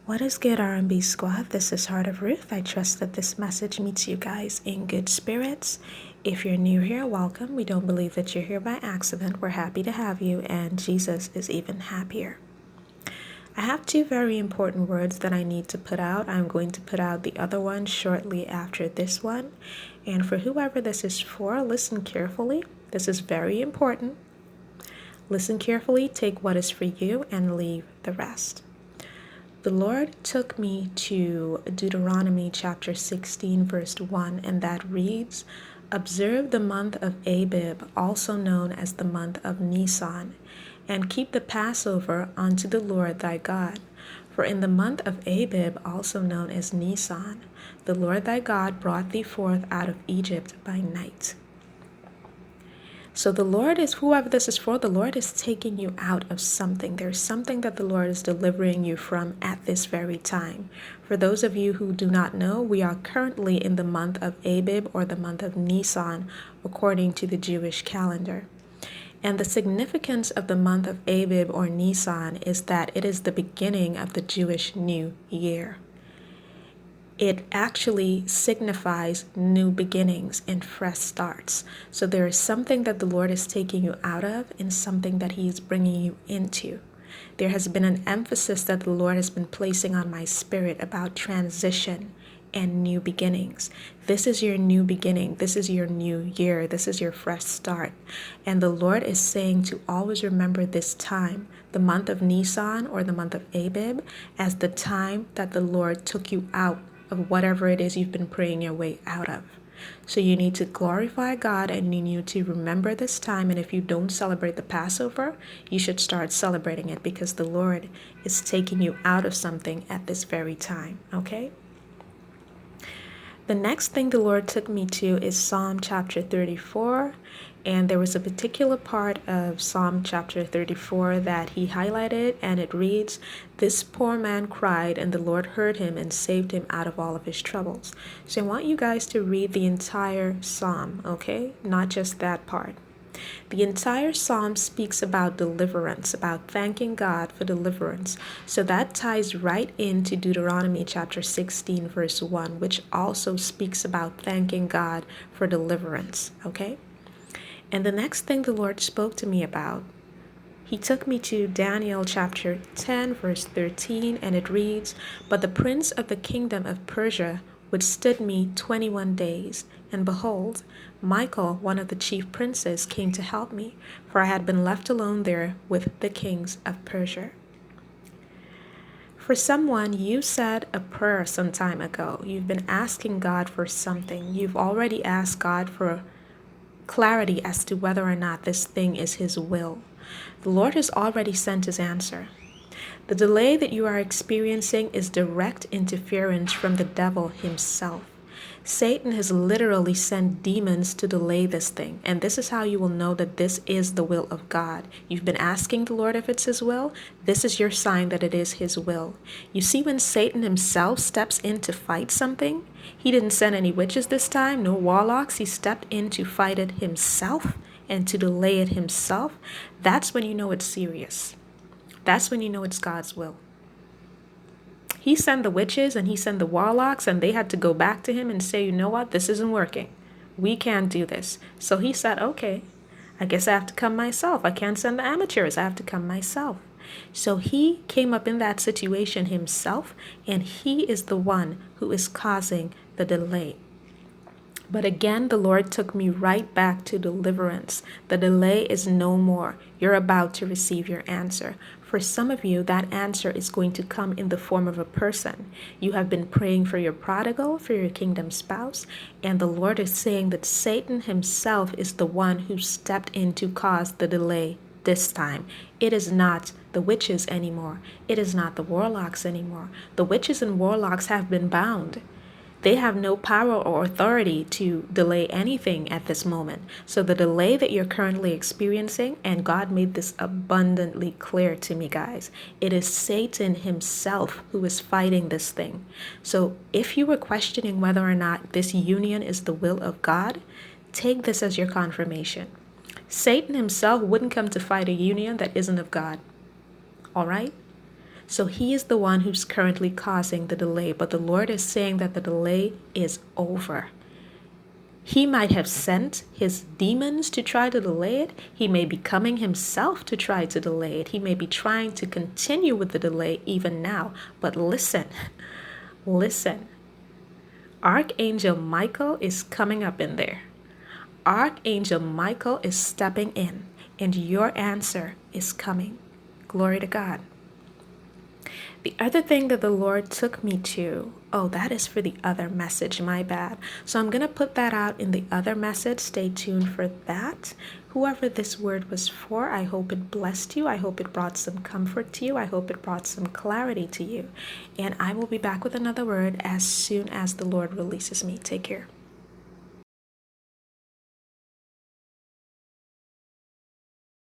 What is good, R&B squad? This is Heart of Ruth. I trust that this message meets you guys in good spirits. If you're new here, welcome. We don't believe that you're here by accident. We're happy to have you, and Jesus is even happier. I have two very important words that I need to put out. I'm going to put out the other one shortly after this one. And for whoever this is for, listen carefully. This is very important. Listen carefully, take what is for you, and leave the rest. The Lord took me to Deuteronomy chapter 16, verse 1, and that reads, "Observe the month of Abib, also known as the month of Nisan, and keep the Passover unto the Lord thy God. For in the month of Abib, also known as Nisan, the Lord thy God brought thee forth out of Egypt by night." So the Lord is, whoever this is for, the Lord is taking you out of something. There's something that the Lord is delivering you from at this very time. For those of you who do not know, we are currently in the month of Abib, or the month of Nisan, according to the Jewish calendar. And the significance of the month of Abib or Nisan is that it is the beginning of the Jewish New Year. It actually signifies new beginnings and fresh starts. So there is something that the Lord is taking you out of and something that He is bringing you into. There has been an emphasis that the Lord has been placing on my spirit about transition and new beginnings. This is your new beginning. This is your new year. This is your fresh start. And the Lord is saying to always remember this time, the month of Nisan or the month of Abib, as the time that the Lord took you out of whatever it is you've been praying your way out of. So you need to glorify God, and you need to remember this time. And if you don't celebrate the Passover, you should start celebrating it, because the Lord is taking you out of something at this very time, okay? The next thing the Lord took me to is Psalm chapter 34. And there was a particular part of Psalm chapter 34 that he highlighted, and it reads, "This poor man cried, and the Lord heard him and saved him out of all of his troubles." So I want you guys to read the entire psalm, okay? Not just that part. The entire psalm speaks about deliverance, about thanking God for deliverance. So that ties right into Deuteronomy chapter 16, verse 1, which also speaks about thanking God for deliverance, okay? And the next thing the Lord spoke to me about, He took me to Daniel chapter 10, verse 13, and it reads, "But the prince of the kingdom of Persia withstood me 21 days, and behold, Michael, one of the chief princes, came to help me, for I had been left alone there with the kings of Persia." For someone, you said a prayer some time ago. You've been asking God for something. You've already asked God for clarity as to whether or not this thing is His will. The Lord has already sent His answer. The delay that you are experiencing is direct interference from the devil himself. Satan has literally sent demons to delay this thing, and this is how you will know that this is the will of God. You've been asking the Lord if it's His will. This is your sign that it is His will. You see, when Satan himself steps in to fight something, he didn't send any witches this time, no warlocks. He stepped in to fight it himself and to delay it himself. That's when you know it's serious. That's when you know it's God's will. He sent the witches and He sent the warlocks, and they had to go back to Him and say, "You know what? This isn't working. We can't do this." So He said, "Okay, I guess I have to come myself. I can't send the amateurs. I have to come myself." So He came up in that situation Himself, and He is the one who is causing the delay. But again, the Lord took me right back to deliverance. The delay is no more. You're about to receive your answer. For some of you, that answer is going to come in the form of a person. You have been praying for your prodigal, for your kingdom spouse, and the Lord is saying that Satan himself is the one who stepped in to cause the delay this time. It is not the witches anymore. It is not the warlocks anymore. The witches and warlocks have been bound. They have no power or authority to delay anything at this moment. So the delay that you're currently experiencing, and God made this abundantly clear to me, guys, it is Satan himself who is fighting this thing. So if you were questioning whether or not this union is the will of God, take this as your confirmation. Satan himself wouldn't come to fight a union that isn't of God. All right? So he is the one who's currently causing the delay, but the Lord is saying that the delay is over. He might have sent his demons to try to delay it. He may be coming himself to try to delay it. He may be trying to continue with the delay even now. But listen, listen. Archangel Michael is coming up in there. Archangel Michael is stepping in, and your answer is coming. Glory to God. The other thing that the Lord took me to, that is for the other message, my bad. So I'm going to put that out in the other message. Stay tuned for that. Whoever this word was for, I hope it blessed you. I hope it brought some comfort to you. I hope it brought some clarity to you. And I will be back with another word as soon as the Lord releases me. Take care.